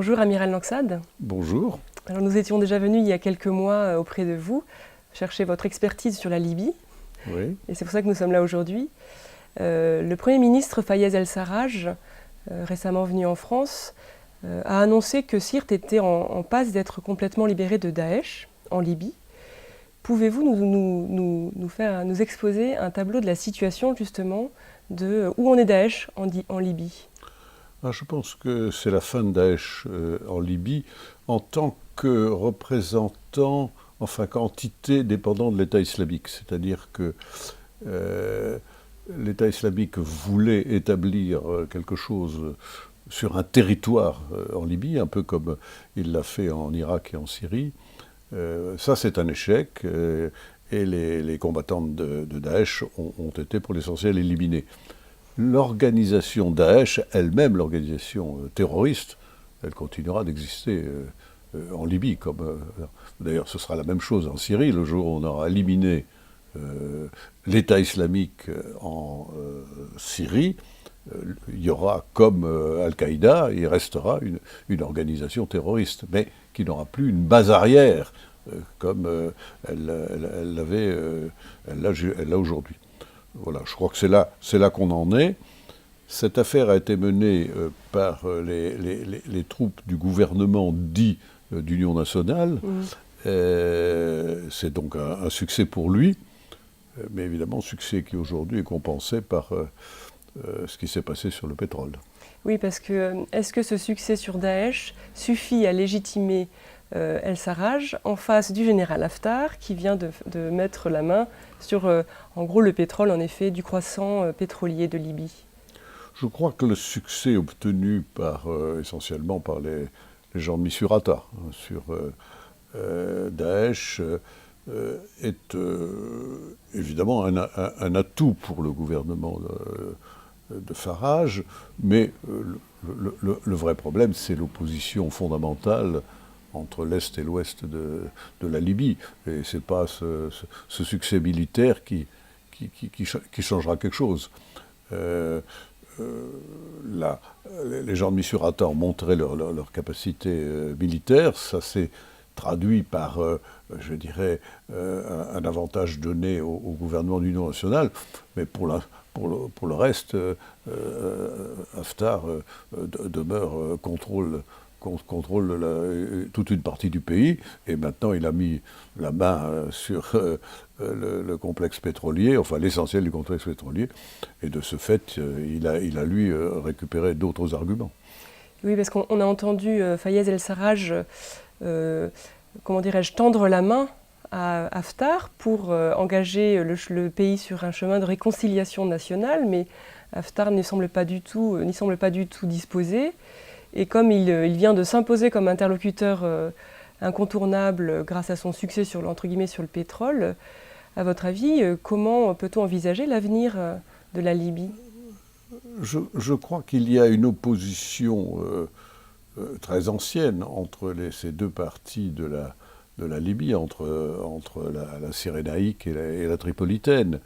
Bonjour Amiral Lanxade. Bonjour. Alors nous étions déjà venus il y a quelques mois auprès de vous, chercher votre expertise sur la Libye. Oui. Et c'est pour ça que nous sommes là aujourd'hui. Le Premier ministre Fayez El-Sarraj, récemment venu en France, a annoncé que Sirte était en passe d'être complètement libéré de Daesh en Libye. Pouvez-vous nous exposer un tableau de la situation justement de où en est Daesh en Libye? Je pense que c'est la fin de Daesh en Libye en tant que représentant, enfin qu'entité dépendant de l'État islamique. C'est-à-dire que l'État islamique voulait établir quelque chose sur un territoire en Libye, un peu comme il l'a fait en Irak et en Syrie. Ça, c'est un échec et les combattants de Daesh ont été pour l'essentiel éliminés. L'organisation Daesh, elle-même, l'organisation terroriste, elle continuera d'exister en Libye. D'ailleurs, ce sera la même chose en Syrie. Le jour où on aura éliminé l'État islamique en Syrie, il y aura, comme Al-Qaïda, il restera une organisation terroriste, mais qui n'aura plus une base arrière, comme elle l'a aujourd'hui. Voilà, je crois que c'est là qu'on en est. Cette affaire a été menée par les troupes du gouvernement dit d'Union nationale. C'est donc un succès pour lui, mais évidemment succès qui aujourd'hui est compensé par ce qui s'est passé sur le pétrole. Oui, parce que est-ce que ce succès sur Daesh suffit à légitimer El-Sarraj en face du général Haftar qui vient de mettre la main sur, en gros, le pétrole, en effet, du croissant pétrolier de Libye? Je crois que le succès obtenu essentiellement par les gens de Misurata sur Daesh est évidemment un atout pour le gouvernement de Farage, mais le vrai problème, c'est l'opposition fondamentale entre l'Est et l'Ouest de la Libye. Et ce n'est pas ce succès militaire qui changera quelque chose. Les gens de Misurata ont montré leur capacité militaire. Ça s'est traduit par, je dirais, un avantage donné au gouvernement de l'Union nationale. Mais pour le reste, Haftar demeure contrôle toute une partie du pays, et maintenant il a mis la main sur le complexe pétrolier, enfin l'essentiel du complexe pétrolier, et de ce fait, il a lui récupéré d'autres arguments. Oui, parce qu'on a entendu Fayez El-Sarraj, comment dirais-je, tendre la main à Haftar pour engager le pays sur un chemin de réconciliation nationale, mais Haftar n'y semble pas du tout disposé. Et comme il vient de s'imposer comme interlocuteur incontournable grâce à son succès sur le pétrole, à votre avis, comment peut-on envisager l'avenir de la Libye? Je crois qu'il y a une opposition très ancienne entre ces deux parties de la Libye, entre la Cyrénaïque et la Tripolitaine.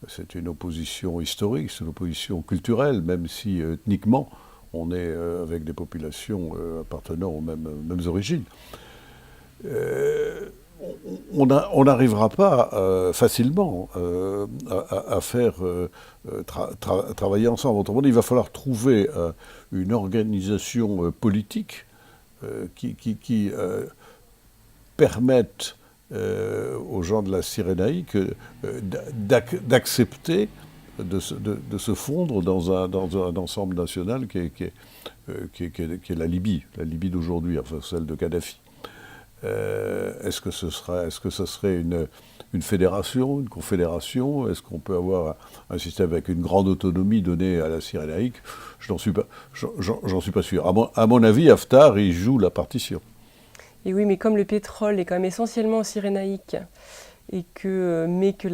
C'est une opposition historique, c'est une opposition culturelle, même si ethniquement, on est avec des populations appartenant aux mêmes origines. On n'arrivera pas facilement à faire travailler ensemble. Autrement dit, il va falloir trouver une organisation politique qui permette aux gens de la Cyrénaïque d'accepter de se fondre dans un ensemble national qui est la Libye d'aujourd'hui, enfin celle de Kadhafi. Est-ce que ce serait une fédération, une confédération? Est-ce qu'on peut avoir un système avec une grande autonomie donnée à la Cyrénaïque? J'en suis pas sûr. À mon avis, Haftar, il joue la partition. Et oui, mais comme le pétrole est quand même essentiellement cyrénaïque, mais que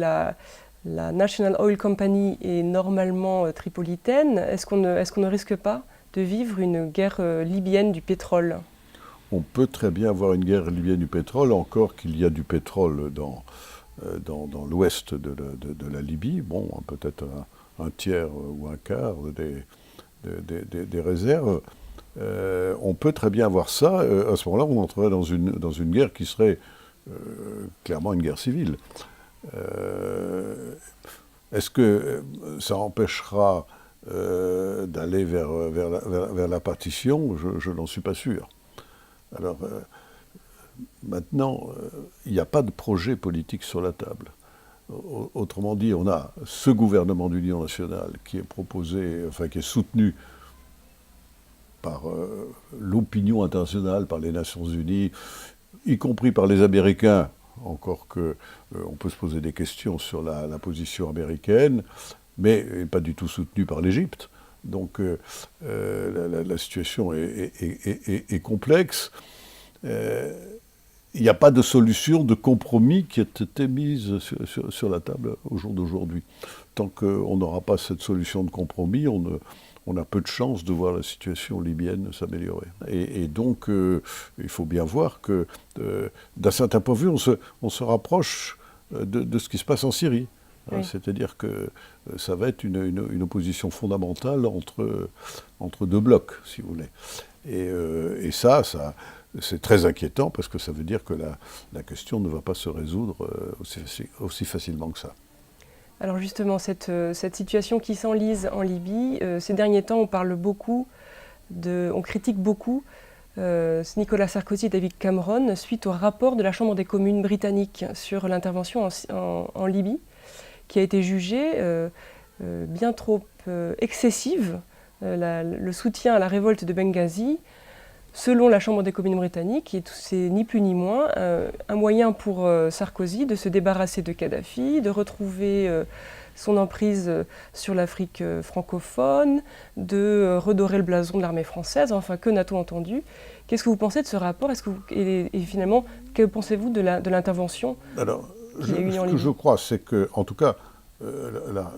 la National Oil Company est normalement tripolitaine, est-ce qu'on ne risque pas de vivre une guerre libyenne du pétrole? On peut très bien avoir une guerre libyenne du pétrole, encore qu'il y a du pétrole dans l'ouest de la Libye. Bon, peut-être un tiers ou un quart des réserves. on peut très bien voir ça. À ce moment-là, on entrerait dans une guerre qui serait clairement une guerre civile. Est-ce que ça empêchera d'aller vers la partition? Je n'en suis pas sûr. Alors, maintenant, il n'y a pas de projet politique sur la table. Autrement dit, on a ce gouvernement d'union nationale qui est proposé, enfin qui est soutenu par l'opinion internationale, par les Nations Unies, y compris par les Américains, encore que on peut se poser des questions sur la position américaine, mais pas du tout soutenu par l'Égypte. Donc la situation est complexe. Il n'y a pas de solution de compromis qui ait été mise sur la table au jour d'aujourd'hui. Tant qu'on n'aura pas cette solution de compromis, on a peu de chances de voir la situation libyenne s'améliorer. Et donc, il faut bien voir que, d'un certain point de vue, on se rapproche de ce qui se passe en Syrie. Oui. C'est-à-dire que ça va être une opposition fondamentale entre deux blocs, si vous voulez. Et ça c'est très inquiétant parce que ça veut dire que la question ne va pas se résoudre aussi facilement que ça. Alors justement, cette situation qui s'enlise en Libye, ces derniers temps, on parle beaucoup, on critique beaucoup Nicolas Sarkozy et David Cameron suite au rapport de la Chambre des communes britannique sur l'intervention en Libye, qui a été jugée bien trop excessive. Le soutien à la révolte de Benghazi, selon la Chambre des communes britannique, c'est ni plus ni moins un moyen pour Sarkozy de se débarrasser de Kadhafi, de retrouver son emprise sur l'Afrique francophone, de redorer le blason de l'armée française, enfin que n'a-t-on entendu? Qu'est-ce que vous pensez de ce rapport? Et finalement, que pensez-vous de l'intervention? Alors, ce que je crois, c'est que, en tout cas,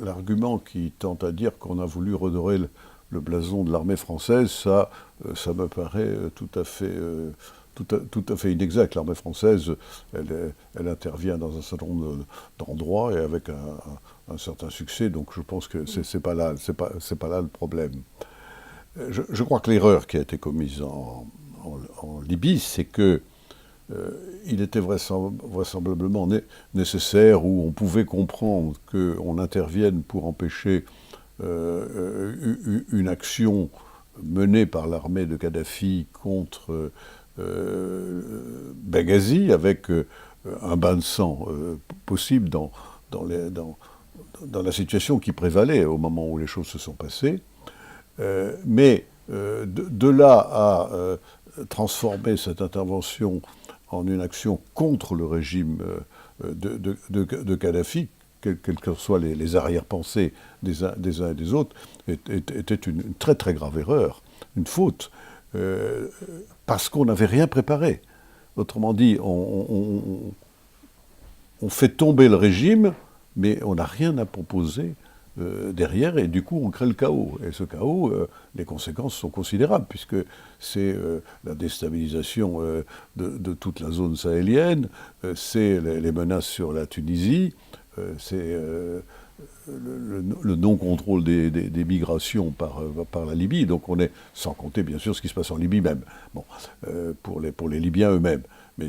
l'argument qui tente à dire qu'on a voulu redorer le blason de l'armée française, ça me paraît tout à fait inexact. L'armée française, elle intervient dans un certain nombre d'endroits et avec un certain succès, donc je pense que c'est pas là le problème. Je crois que l'erreur qui a été commise en Libye, c'est que il était vraisemblablement nécessaire, ou on pouvait comprendre qu'on intervienne pour empêcher une action menée par l'armée de Kadhafi contre Benghazi, avec un bain de sang possible dans la situation qui prévalait au moment où les choses se sont passées. Mais de là à transformer cette intervention en une action contre le régime de Kadhafi, quelles que soient les arrière-pensées des uns et des autres, était une très très grave erreur, une faute, parce qu'on n'avait rien préparé. Autrement dit, on fait tomber le régime, mais on n'a rien à proposer derrière, et du coup on crée le chaos. Et ce chaos, les conséquences sont considérables, puisque c'est la déstabilisation de toute la zone sahélienne, c'est les menaces sur la Tunisie, c'est le non-contrôle des migrations par la Libye. Donc on est, sans compter bien sûr ce qui se passe en Libye même, bon, pour les Libyens eux-mêmes. Mais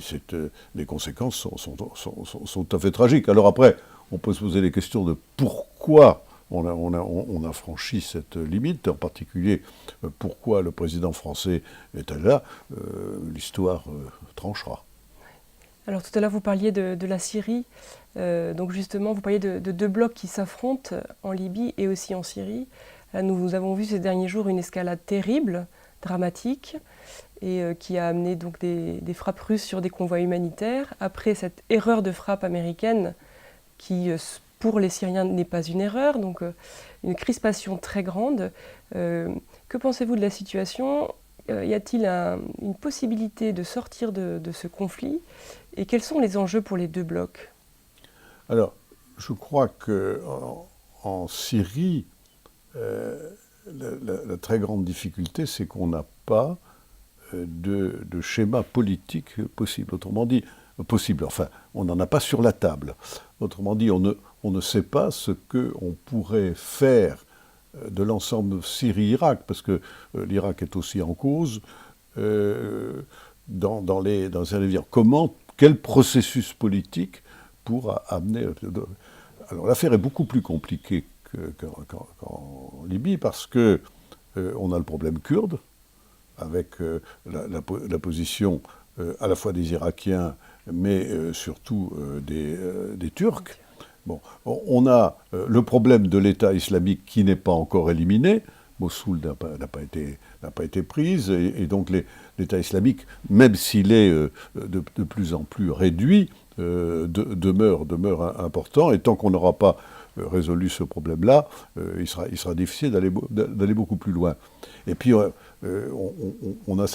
les conséquences sont tout à fait tragiques. Alors après, on peut se poser les questions de pourquoi on a franchi cette limite, en particulier pourquoi le président français était là. L'histoire tranchera. Alors tout à l'heure, vous parliez de la Syrie. Donc justement, vous parliez de deux blocs qui s'affrontent en Libye et aussi en Syrie. Là, nous avons vu ces derniers jours une escalade terrible, dramatique, et qui a amené donc des frappes russes sur des convois humanitaires. Après cette erreur de frappe américaine, qui pour les Syriens n'est pas une erreur, donc une crispation très grande. Que pensez-vous de la situation? Y a-t-il une possibilité de sortir de ce conflit? Et quels sont les enjeux pour les deux blocs? Alors, je crois qu'en Syrie, la très grande difficulté, c'est qu'on n'a pas de schéma politique possible. Autrement dit, enfin, on n'en a pas sur la table. Autrement dit, on ne sait pas ce qu'on pourrait faire de l'ensemble Syrie-Irak, parce que l'Irak est aussi en cause, dans un avenir. Quel processus politique pour amener... Alors l'affaire est beaucoup plus compliquée qu'en Libye, parce que on a le problème kurde, avec la position à la fois des Irakiens, mais surtout des Turcs. Bon, on a le problème de l'État islamique qui n'est pas encore éliminé. Mossoul n'a pas été prise, et donc l'État islamique, même s'il est de plus en plus réduit, demeure important. Et tant qu'on n'aura pas résolu ce problème-là, il sera difficile d'aller beaucoup plus loin. Et puis, on a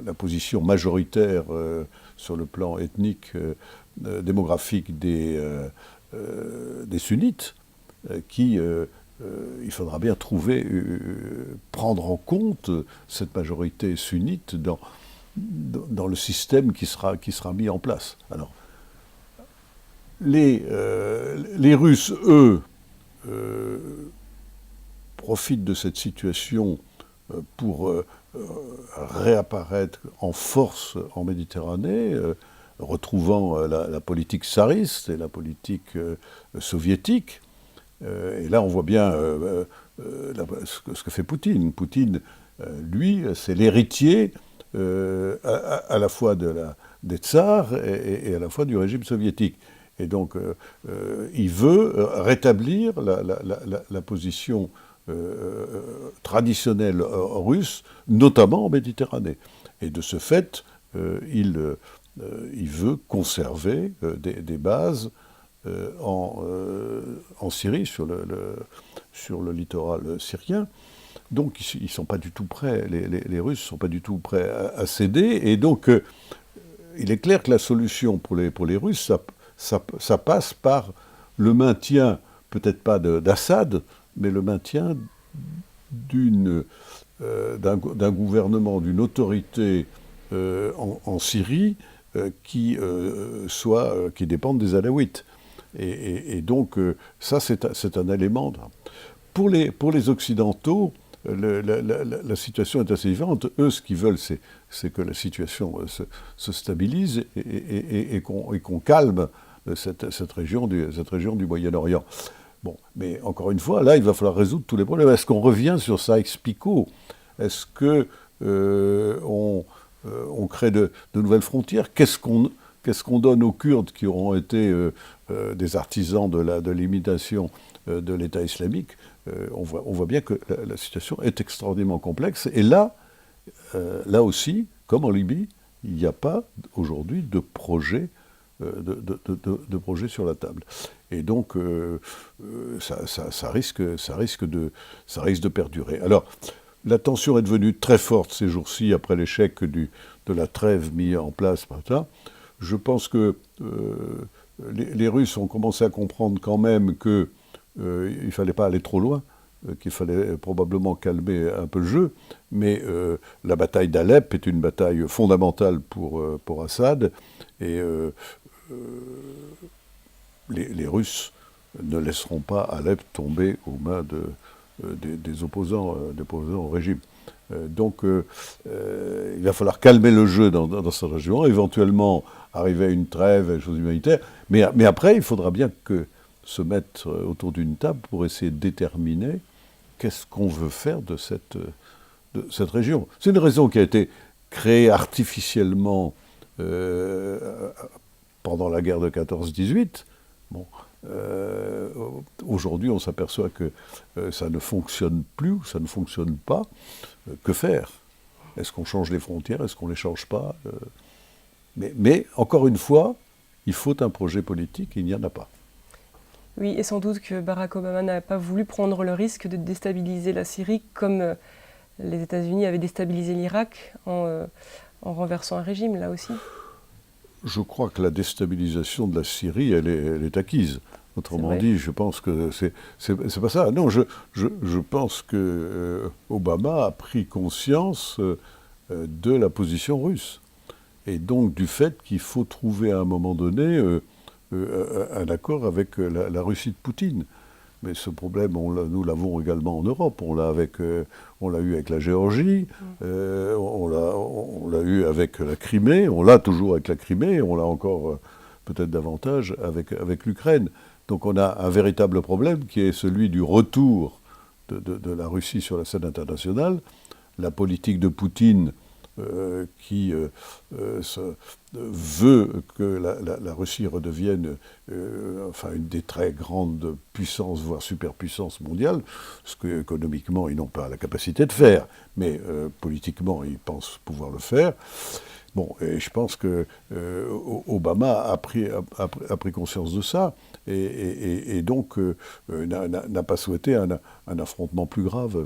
la position majoritaire sur le plan ethnique, démographique des sunnites, qui, il faudra bien prendre en compte cette majorité sunnite dans le système qui sera mis en place. Alors, les Russes, eux, profitent de cette situation pour réapparaître en force en Méditerranée, retrouvant la politique tsariste et la politique soviétique. Et là, on voit bien ce que fait Poutine. Poutine, lui, c'est l'héritier à la fois des tsars et à la fois du régime soviétique. Et donc, il veut rétablir la position traditionnelle russe, notamment en Méditerranée. Et de ce fait, il veut conserver des bases en Syrie, sur le littoral syrien. Donc ils ne sont pas du tout prêts, les Russes ne sont pas du tout prêts à céder. Et donc il est clair que la solution pour les Russes, ça passe par le maintien, peut-être pas d'Assad, mais le maintien d'un gouvernement, d'une autorité en Syrie qui dépendent des Alaouites. Et donc, ça, c'est un élément. Pour les Occidentaux, la situation est assez différente. Eux, ce qu'ils veulent, c'est que la situation se stabilise et qu'on calme cette région du Moyen-Orient. Bon, mais encore une fois, là, il va falloir résoudre tous les problèmes. Est-ce qu'on revient sur Sykes-Picot? Est-ce qu'on crée de nouvelles frontières? Qu'est-ce qu'on donne aux Kurdes qui auront été des artisans de l'imitation de l'État islamique? On voit bien que la situation est extraordinairement complexe. Et là aussi, comme en Libye, il n'y a pas aujourd'hui de projet sur la table. Et donc, ça risque de perdurer. Alors, la tension est devenue très forte ces jours-ci, après l'échec de la trêve mise en place par ça. Je pense que les Russes ont commencé à comprendre quand même qu'il ne fallait pas aller trop loin, qu'il fallait probablement calmer un peu le jeu. Mais la bataille d'Alep est une bataille fondamentale pour Assad. Et les Russes ne laisseront pas Alep tomber aux mains des opposants au régime. Donc il va falloir calmer le jeu dans cette région, éventuellement arriver à une trêve, à une chose humanitaire. Mais après, il faudra bien se mettre autour d'une table pour essayer de déterminer qu'est-ce qu'on veut faire de cette région. C'est une région qui a été créée artificiellement pendant la guerre de 14-18. Bon, aujourd'hui, on s'aperçoit que ça ne fonctionne plus, ça ne fonctionne pas. Que faire? Est-ce qu'on change les frontières? Est-ce qu'on ne les change pas? Mais encore une fois, il faut un projet politique, il n'y en a pas. Oui, et sans doute que Barack Obama n'a pas voulu prendre le risque de déstabiliser la Syrie comme les États-Unis avaient déstabilisé l'Irak en renversant un régime, là aussi. Je crois que la déstabilisation de la Syrie, elle est acquise. Autrement dit, je pense que c'est pas ça. Non, je pense que Obama a pris conscience de la position russe. Et donc du fait qu'il faut trouver à un moment donné un accord avec la Russie de Poutine. mais ce problème, nous l'avons également en Europe. On l'a eu avec la Géorgie, on l'a eu avec la Crimée, on l'a toujours avec la Crimée, on l'a encore peut-être davantage avec l'Ukraine. Donc on a un véritable problème qui est celui du retour de la Russie sur la scène internationale. La politique de Poutine qui veut que la Russie redevienne une des très grandes puissances, voire superpuissances mondiales, ce qu'économiquement ils n'ont pas la capacité de faire, mais politiquement ils pensent pouvoir le faire. Bon, et je pense que Obama a pris conscience de ça et donc n'a pas souhaité un affrontement plus grave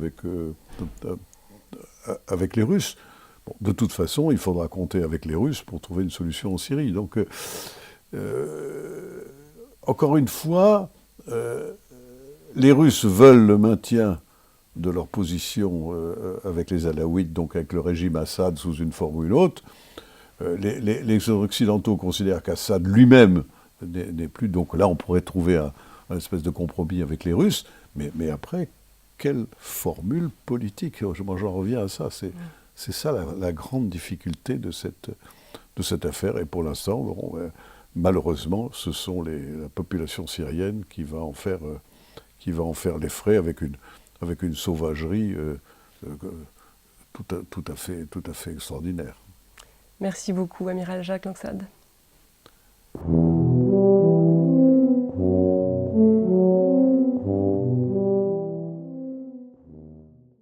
avec les Russes. Bon, de toute façon, il faudra compter avec les Russes pour trouver une solution en Syrie. Donc, encore une fois, les Russes veulent le maintien de leur position avec les Alaouites, donc avec le régime Assad sous une forme ou une autre. Les Occidentaux considèrent qu'Assad lui-même n'est plus. Donc là, on pourrait trouver un espèce de compromis avec les Russes. Mais après, quelle formule politique? J'en reviens à ça. C'est ça la grande difficulté de cette affaire. Et pour l'instant, bon, malheureusement, ce sont la population syrienne qui va en faire les frais avec une sauvagerie tout à fait extraordinaire. Merci beaucoup, Amiral Jacques Langsad.